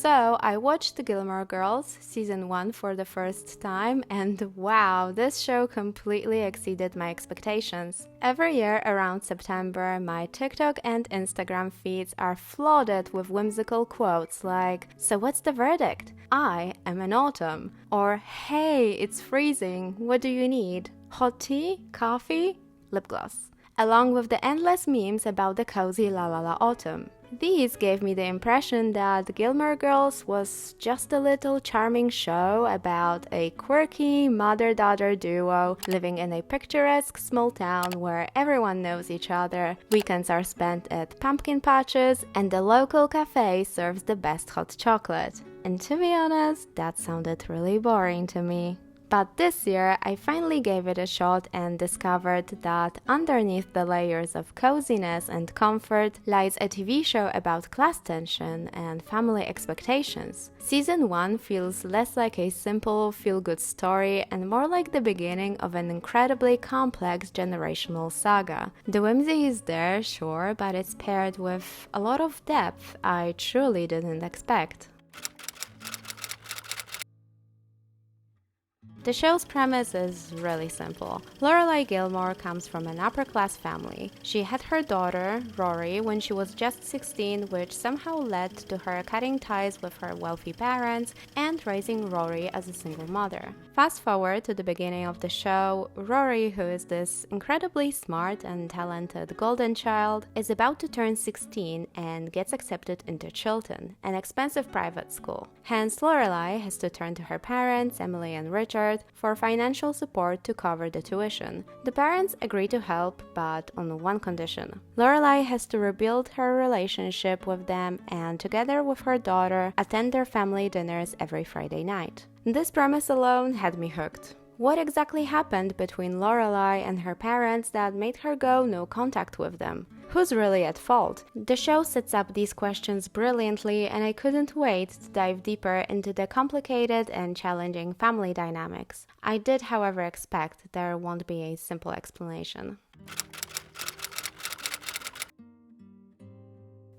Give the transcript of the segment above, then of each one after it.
So I watched the Gilmore Girls season 1 for the first time, and wow, this show completely exceeded my expectations. Every year around September, my TikTok and Instagram feeds are flooded with whimsical quotes like, "So what's the verdict? I am an autumn," or "Hey, it's freezing, what do you need? Hot tea? Coffee? Lip gloss," along with the endless memes about the cozy Lalala autumn. These gave me the impression that Gilmore Girls was just a little charming show about a quirky mother-daughter duo living in a picturesque small town where everyone knows each other, weekends are spent at pumpkin patches, and the local cafe serves the best hot chocolate. And to be honest, that sounded really boring to me. But this year, I finally gave it a shot and discovered that underneath the layers of coziness and comfort lies a TV show about class tension and family expectations. Season 1 feels less like a simple feel-good story and more like the beginning of an incredibly complex generational saga. The whimsy is there, sure, but it's paired with a lot of depth I truly didn't expect. The show's premise is really simple. Lorelai Gilmore comes from an upper-class family. She had her daughter, Rory, when she was just 16, which somehow led to her cutting ties with her wealthy parents and raising Rory as a single mother. Fast forward to the beginning of the show, Rory, who is this incredibly smart and talented golden child, is about to turn 16 and gets accepted into Chilton, an expensive private school. Hence, Lorelai has to turn to her parents, Emily and Richard, for financial support to cover the tuition. The parents agree to help, but on one condition. Lorelai has to rebuild her relationship with them and, together with her daughter, attend their family dinners every Friday night. This premise alone had me hooked. What exactly happened between Lorelai and her parents that made her go no contact with them? Who's really at fault? The show sets up these questions brilliantly, and I couldn't wait to dive deeper into the complicated and challenging family dynamics. I did, however, expect there won't be a simple explanation.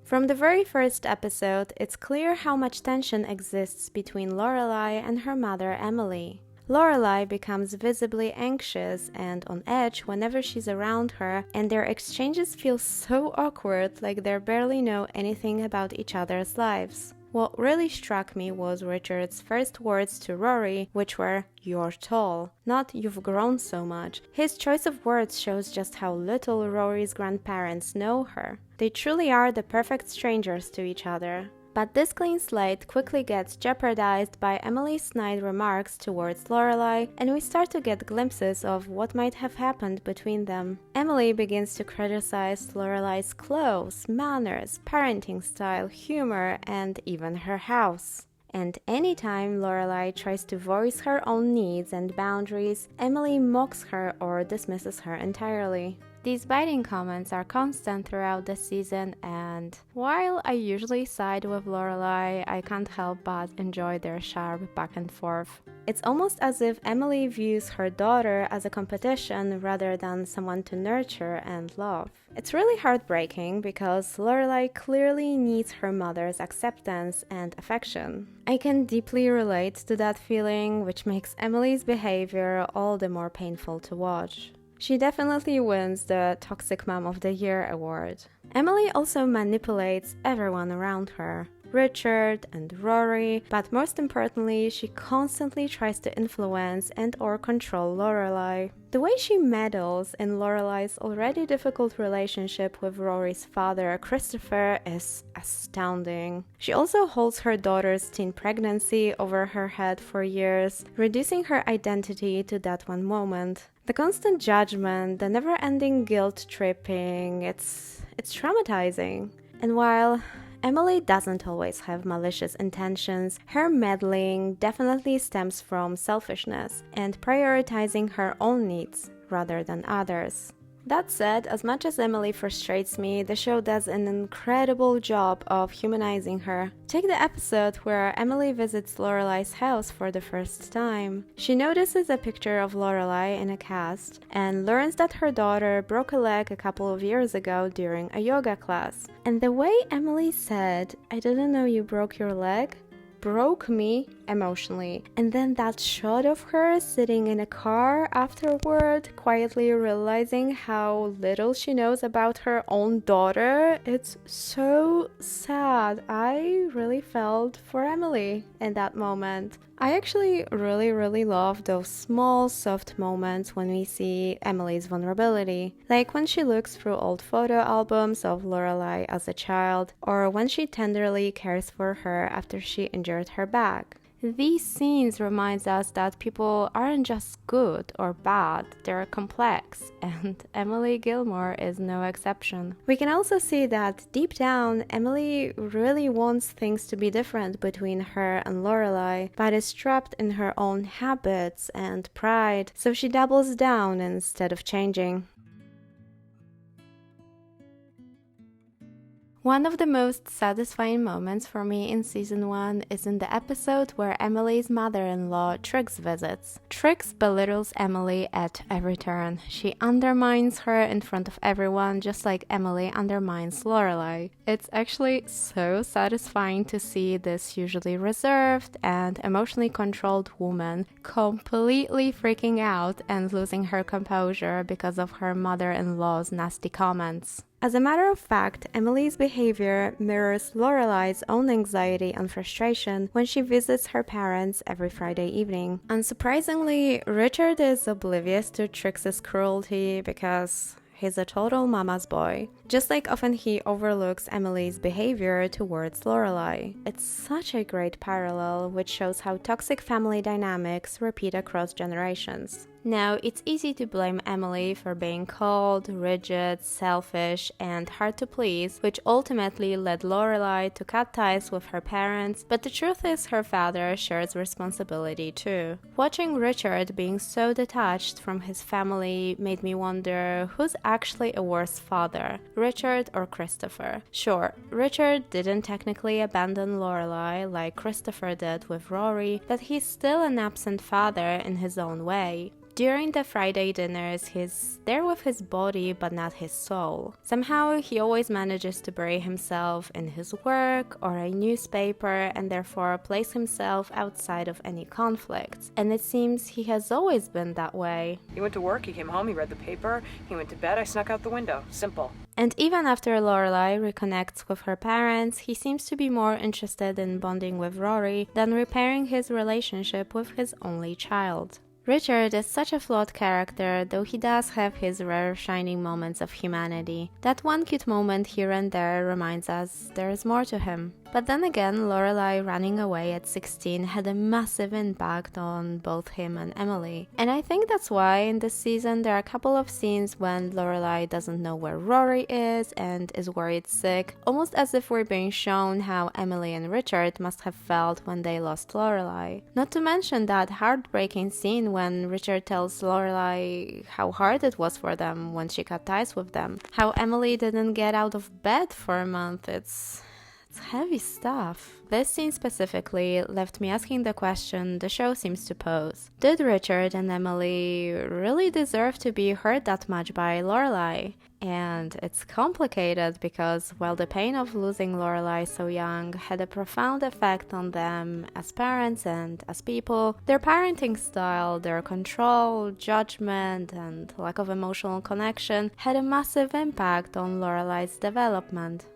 From the very first episode, it's clear how much tension exists between Lorelai and her mother, Emily. Lorelai becomes visibly anxious and on edge whenever she's around her, and their exchanges feel so awkward, like they barely know anything about each other's lives. What really struck me was Richard's first words to Rory, which were, "You're tall," not "you've grown so much." His choice of words shows just how little Rory's grandparents know her. They truly are the perfect strangers to each other. But this clean slate quickly gets jeopardized by Emily's snide remarks towards Lorelai, and we start to get glimpses of what might have happened between them. Emily begins to criticize Lorelai's clothes, manners, parenting style, humor, and even her house. And anytime Lorelai tries to voice her own needs and boundaries, Emily mocks her or dismisses her entirely. These biting comments are constant throughout the season, and while I usually side with Lorelai, I can't help but enjoy their sharp back and forth. It's almost as if Emily views her daughter as a competition rather than someone to nurture and love. It's really heartbreaking because Lorelai clearly needs her mother's acceptance and affection. I can deeply relate to that feeling, which makes Emily's behavior all the more painful to watch. She definitely wins the Toxic Mom of the Year award. Emily also manipulates everyone around her. Richard and Rory, but most importantly, she constantly tries to influence and or control Lorelai. The way she meddles in Lorelai's already difficult relationship with Rory's father, Christopher, is astounding. She also holds her daughter's teen pregnancy over her head for years, reducing her identity to that one moment. The constant judgment, the never-ending guilt-tripping, it's traumatizing. And while Emily doesn't always have malicious intentions, her meddling definitely stems from selfishness and prioritizing her own needs rather than others. That said, as much as Emily frustrates me, the show does an incredible job of humanizing her. Take the episode where Emily visits Lorelai's house for the first time. She notices a picture of Lorelai in a cast and learns that her daughter broke a leg a couple of years ago during a yoga class. And the way Emily said, "I didn't know you broke your leg," broke me emotionally. And then that shot of her sitting in a car afterward, quietly realizing how little she knows about her own daughter, it's so sad. I really felt for Emily in that moment. I actually really love those small, soft moments when we see Emily's vulnerability. Like when she looks through old photo albums of Lorelai as a child, or when she tenderly cares for her after she injured her back. These scenes remind us that people aren't just good or bad, they're complex, and Emily Gilmore is no exception. We can also see that deep down, Emily really wants things to be different between her and Lorelai, but is trapped in her own habits and pride, so she doubles down instead of changing. One of the most satisfying moments for me in season 1 is in the episode where Emily's mother-in-law Trix visits. Trix belittles Emily at every turn. She undermines her in front of everyone, just like Emily undermines Lorelai. It's actually so satisfying to see this usually reserved and emotionally controlled woman completely freaking out and losing her composure because of her mother-in-law's nasty comments. As a matter of fact, Emily's behavior mirrors Lorelai's own anxiety and frustration when she visits her parents every Friday evening. Unsurprisingly, Richard is oblivious to Trix's cruelty because he's a total mama's boy. Just like often he overlooks Emily's behavior towards Lorelai. It's such a great parallel, which shows how toxic family dynamics repeat across generations. Now, it's easy to blame Emily for being cold, rigid, selfish, and hard to please, which ultimately led Lorelai to cut ties with her parents, but the truth is her father shares responsibility too. Watching Richard being so detached from his family made me wonder who's actually a worse father, Richard or Christopher. Sure, Richard didn't technically abandon Lorelai like Christopher did with Rory, but he's still an absent father in his own way. During the Friday dinners, he's there with his body but not his soul. Somehow, he always manages to bury himself in his work or a newspaper and therefore place himself outside of any conflicts. And it seems he has always been that way. He went to work, he came home, he read the paper, he went to bed, I snuck out the window. Simple. And even after Lorelai reconnects with her parents, he seems to be more interested in bonding with Rory than repairing his relationship with his only child. Richard is such a flawed character, though he does have his rare shining moments of humanity. That one cute moment here and there reminds us there is more to him. But then again, Lorelai running away at 16 had a massive impact on both him and Emily. And I think that's why in this season there are a couple of scenes when Lorelai doesn't know where Rory is and is worried sick, almost as if we're being shown how Emily and Richard must have felt when they lost Lorelai. Not to mention that heartbreaking scene when Richard tells Lorelai how hard it was for them when she cut ties with them, how Emily didn't get out of bed for a month. It's heavy stuff. This scene specifically left me asking the question the show seems to pose. Did Richard and Emily really deserve to be hurt that much by Lorelai? And it's complicated because while the pain of losing Lorelai so young had a profound effect on them as parents and as people, their parenting style, their control, judgment, and lack of emotional connection had a massive impact on Lorelai's development.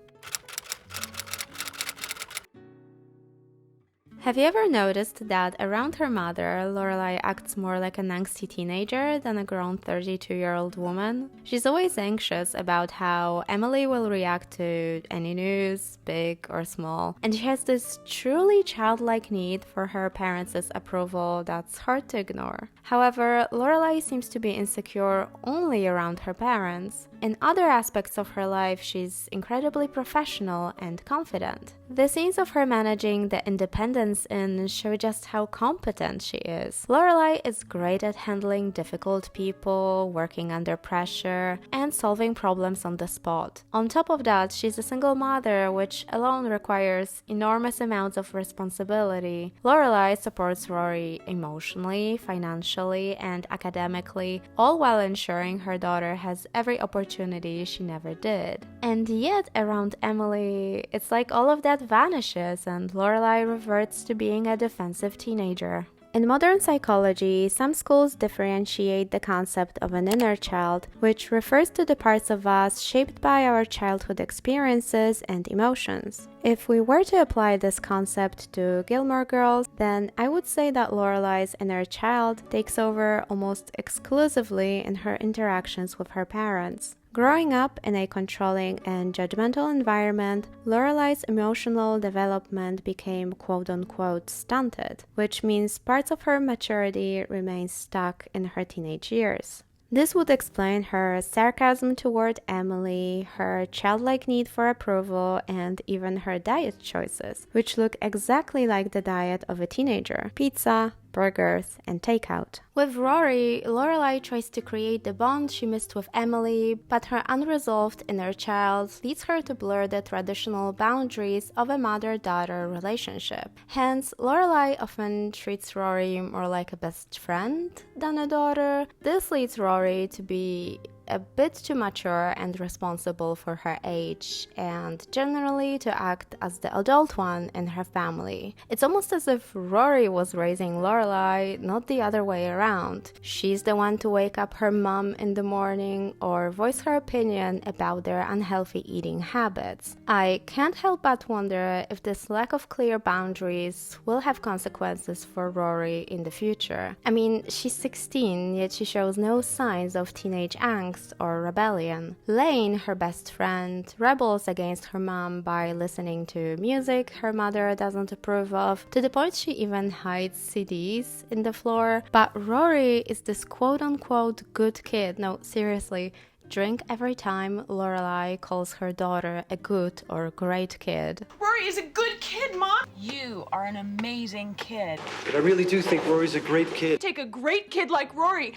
Have you ever noticed that around her mother, Lorelai acts more like an angsty teenager than a grown 32-year-old woman? She's always anxious about how Emily will react to any news, big or small, and she has this truly childlike need for her parents' approval that's hard to ignore. However, Lorelai seems to be insecure only around her parents. In other aspects of her life, she's incredibly professional and confident. The scenes of her managing the independence inn show just how competent she is. Lorelai is great at handling difficult people, working under pressure, and solving problems on the spot. On top of that, she's a single mother, which alone requires enormous amounts of responsibility. Lorelai supports Rory emotionally, financially, and academically, all while ensuring her daughter has every opportunity she never did. And yet, around Emily, it's like all of that vanishes and Lorelai reverts shifts to being a defensive teenager. In modern psychology, some schools differentiate the concept of an inner child, which refers to the parts of us shaped by our childhood experiences and emotions. If we were to apply this concept to Gilmore Girls, then I would say that Lorelai's inner child takes over almost exclusively in her interactions with her parents. Growing up in a controlling and judgmental environment, Lorelai's emotional development became quote-unquote stunted, which means parts of her maturity remain stuck in her teenage years. This would explain her sarcasm toward Emily, her childlike need for approval, and even her diet choices, which look exactly like the diet of a teenager: pizza, burgers, and takeout. With Rory, Lorelai tries to create the bond she missed with Emily, but her unresolved inner child leads her to blur the traditional boundaries of a mother-daughter relationship. Hence, Lorelai often treats Rory more like a best friend than a daughter. This leads Rory to be a bit too mature and responsible for her age, and generally to act as the adult one in her family. It's almost as if Rory was raising Lorelai, not the other way around. She's the one to wake up her mom in the morning or voice her opinion about their unhealthy eating habits. I can't help but wonder if this lack of clear boundaries will have consequences for Rory in the future. I mean, she's 16, yet she shows no signs of teenage angst or rebellion. Lane, her best friend, rebels against her mom by listening to music her mother doesn't approve of, to the point she even hides CDs in the floor. But Rory is this quote-unquote good kid. No, seriously, drink every time Lorelai calls her daughter a good or great kid. Rory is a good kid, Mom! You are an amazing kid. But I really do think Rory's a great kid. Take a great kid like Rory.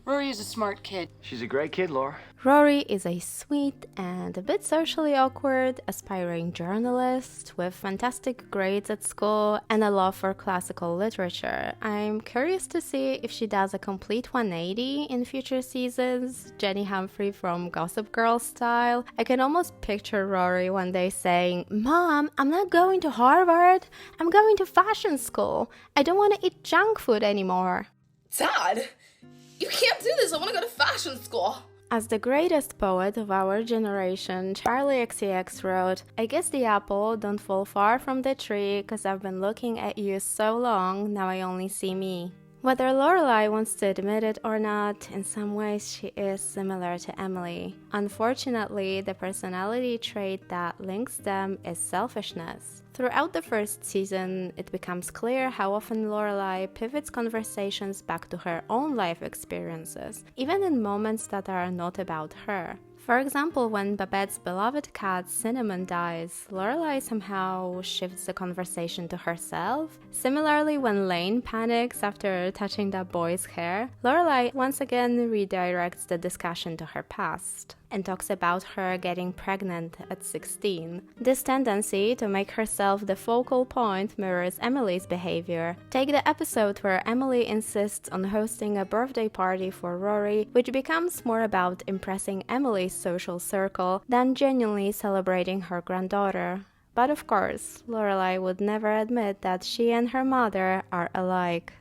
Rory is a smart kid. She's a great kid, Laura. Rory is a sweet and a bit socially awkward, aspiring journalist with fantastic grades at school and a love for classical literature. I'm curious to see if she does a complete 180 in future seasons, Jenny Humphrey from Gossip Girl style. I can almost picture Rory one day saying, "Mom, I'm not going to Harvard. I'm going to fashion school. I don't want to eat junk food anymore." Dad, you can't do this. I want to go to fashion school. As the greatest poet of our generation, Charlie XCX wrote, "I guess the apple don't fall far from the tree, 'cause I've been looking at you so long, now I only see me." Whether Lorelai wants to admit it or not, in some ways she is similar to Emily. Unfortunately, the personality trait that links them is selfishness. Throughout the first season, it becomes clear how often Lorelai pivots conversations back to her own life experiences, even in moments that are not about her. For example, when Babette's beloved cat Cinnamon dies, Lorelai somehow shifts the conversation to herself. Similarly, when Lane panics after touching that boy's hair, Lorelai once again redirects the discussion to her past and talks about her getting pregnant at 16. This tendency to make herself the focal point mirrors Emily's behavior. Take the episode where Emily insists on hosting a birthday party for Rory, which becomes more about impressing Emily's social circle than genuinely celebrating her granddaughter. But of course, Lorelai would never admit that she and her mother are alike.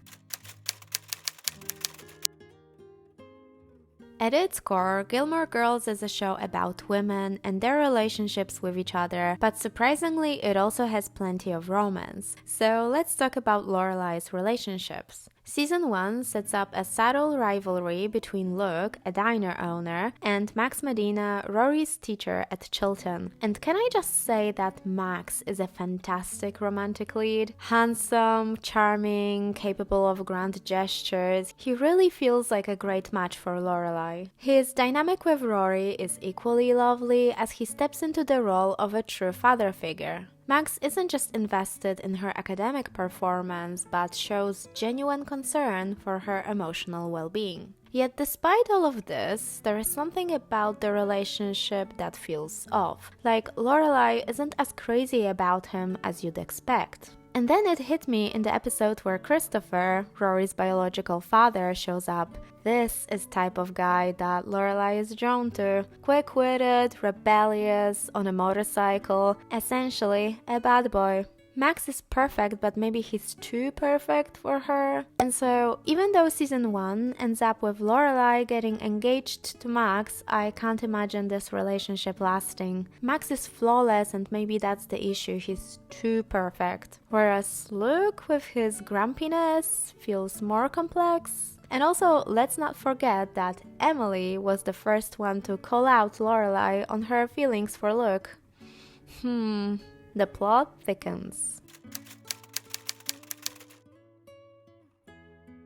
At its core, Gilmore Girls is a show about women and their relationships with each other, but surprisingly, it also has plenty of romance. So let's talk about Lorelai's relationships. Season 1 sets up a subtle rivalry between Luke, a diner owner, and Max Medina, Rory's teacher at Chilton. And can I just say that Max is a fantastic romantic lead? Handsome, charming, capable of grand gestures. He really feels like a great match for Lorelai. His dynamic with Rory is equally lovely as he steps into the role of a true father figure. Max isn't just invested in her academic performance, but shows genuine concern for her emotional well-being. Yet despite all of this, there is something about the relationship that feels off. Like, Lorelai isn't as crazy about him as you'd expect. And then it hit me in the episode where Christopher, Rory's biological father, shows up. This is the type of guy that Lorelai is drawn to. Quick-witted, rebellious, on a motorcycle, essentially a bad boy. Max is perfect, but maybe he's too perfect for her. And so, even though season 1 ends up with Lorelai getting engaged to Max, I can't imagine this relationship lasting. Max is flawless, and maybe that's the issue, he's too perfect. Whereas Luke, with his grumpiness, feels more complex. And also, let's not forget that Emily was the first one to call out Lorelai on her feelings for Luke. The plot thickens.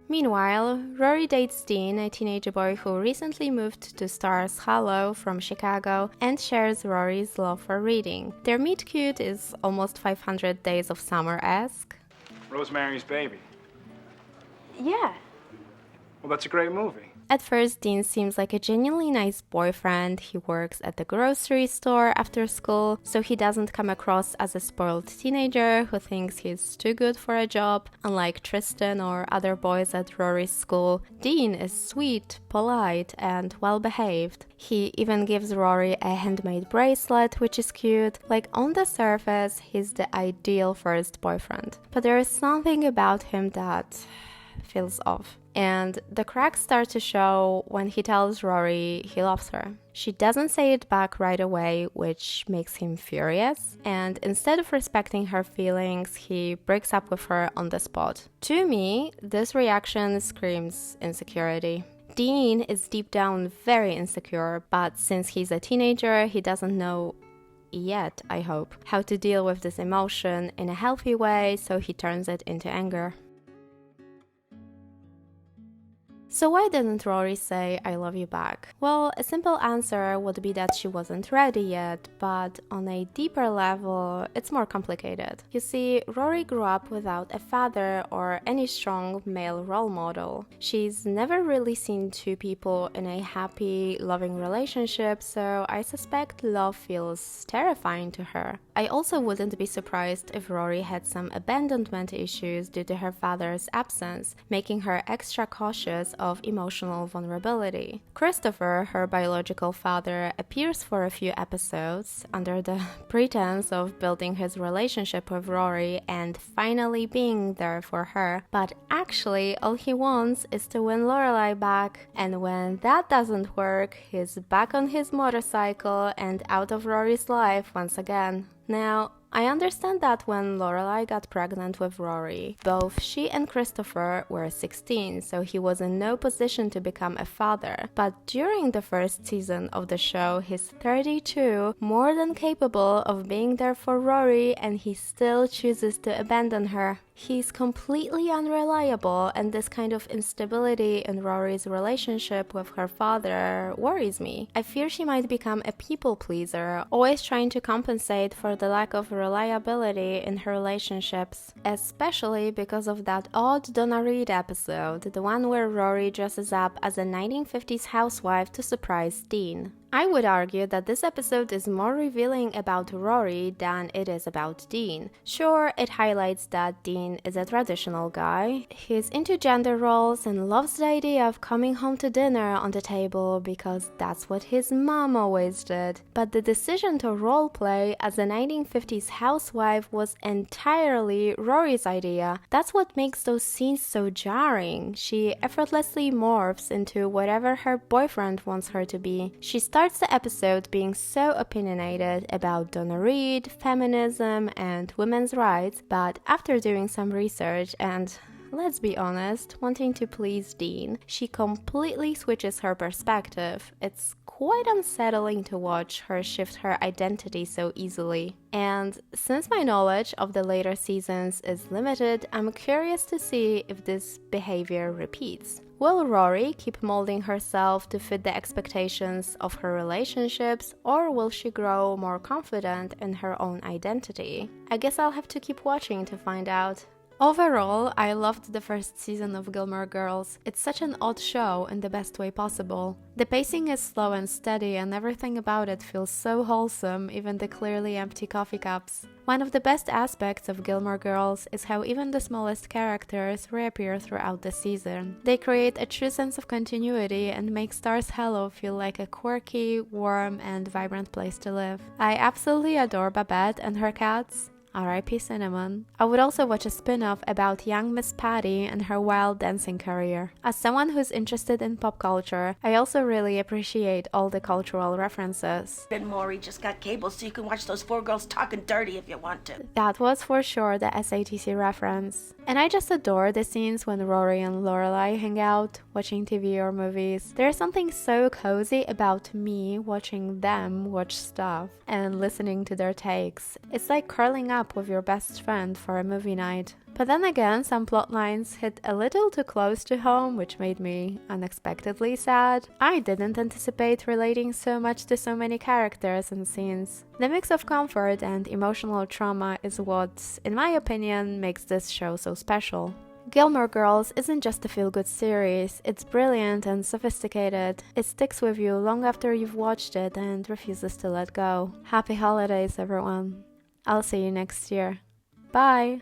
Meanwhile, Rory dates Dean, a teenage boy who recently moved to Stars Hollow from Chicago and shares Rory's love for reading. Their meet-cute is almost 500 Days of Summer-esque. Rosemary's Baby. Yeah. Well, that's a great movie. At first, Dean seems like a genuinely nice boyfriend. He works at the grocery store after school, so he doesn't come across as a spoiled teenager who thinks he's too good for a job. Unlike Tristan or other boys at Rory's school, Dean is sweet, polite, and well-behaved. He even gives Rory a handmade bracelet, which is cute. Like, on the surface, he's the ideal first boyfriend. But there is something about him that feels off. And the cracks start to show when he tells Rory he loves her. She doesn't say it back right away, which makes him furious. And instead of respecting her feelings, he breaks up with her on the spot. To me, this reaction screams insecurity. Dean is deep down very insecure, but since he's a teenager, he doesn't know yet, I hope, how to deal with this emotion in a healthy way, so he turns it into anger. So why didn't Rory say I love you back? Well, a simple answer would be that she wasn't ready yet, but on a deeper level, it's more complicated. You see, Rory grew up without a father or any strong male role model. She's never really seen two people in a happy, loving relationship, so I suspect love feels terrifying to her. I also wouldn't be surprised if Rory had some abandonment issues due to her father's absence, making her extra cautious of emotional vulnerability. Christopher, her biological father, appears for a few episodes under the pretense of building his relationship with Rory and finally being there for her, but actually all he wants is to win Lorelai back, and when that doesn't work, he's back on his motorcycle and out of Rory's life once again. Now, I understand that when Lorelai got pregnant with Rory, both she and Christopher were 16, so he was in no position to become a father. But during the first season of the show, he's 32, more than capable of being there for Rory, and he still chooses to abandon her. He's completely unreliable, and this kind of instability in Rory's relationship with her father worries me. I fear she might become a people pleaser, always trying to compensate for the lack of reliability in her relationships, especially because of that odd Donna Reed episode, the one where Rory dresses up as a 1950s housewife to surprise Dean. I would argue that this episode is more revealing about Rory than it is about Dean. Sure, it highlights that Dean is a traditional guy. He's into gender roles and loves the idea of coming home to dinner on the table because that's what his mom always did. But the decision to roleplay as a 1950s housewife was entirely Rory's idea. That's what makes those scenes so jarring. She effortlessly morphs into whatever her boyfriend wants her to be. She starts the episode being so opinionated about Donna Reed, feminism, and women's rights, but after doing some research and, let's be honest, wanting to please Dean, she completely switches her perspective. It's quite unsettling to watch her shift her identity so easily. And since my knowledge of the later seasons is limited, I'm curious to see if this behavior repeats. Will Rory keep molding herself to fit the expectations of her relationships, or will she grow more confident in her own identity? I guess I'll have to keep watching to find out. Overall, I loved the first season of Gilmore Girls. It's such an odd show in the best way possible. The pacing is slow and steady, and everything about it feels so wholesome, even the clearly empty coffee cups. One of the best aspects of Gilmore Girls is how even the smallest characters reappear throughout the season. They create a true sense of continuity and make Stars Hollow feel like a quirky, warm, and vibrant place to live. I absolutely adore Babette and her cats. R.I.P. Cinnamon. I would also watch a spin-off about young Miss Patty and her wild dancing career. As someone who's interested in pop culture, I also really appreciate all the cultural references. And Maury just got cable so you can watch those 4 girls talking dirty if you want to. That was for sure the SATC reference. And I just adore the scenes when Rory and Lorelai hang out, watching TV or movies. There's something so cozy about me watching them watch stuff and listening to their takes. It's like curling up with your best friend for a movie night. But then again, some plot lines hit a little too close to home, which made me unexpectedly sad. I didn't anticipate relating so much to so many characters and scenes. The mix of comfort and emotional trauma is what, in my opinion, makes this show so special. Gilmore Girls isn't just a feel-good series, it's brilliant and sophisticated. It sticks with you long after you've watched it and refuses to let go. Happy holidays, everyone. I'll see you next year. Bye!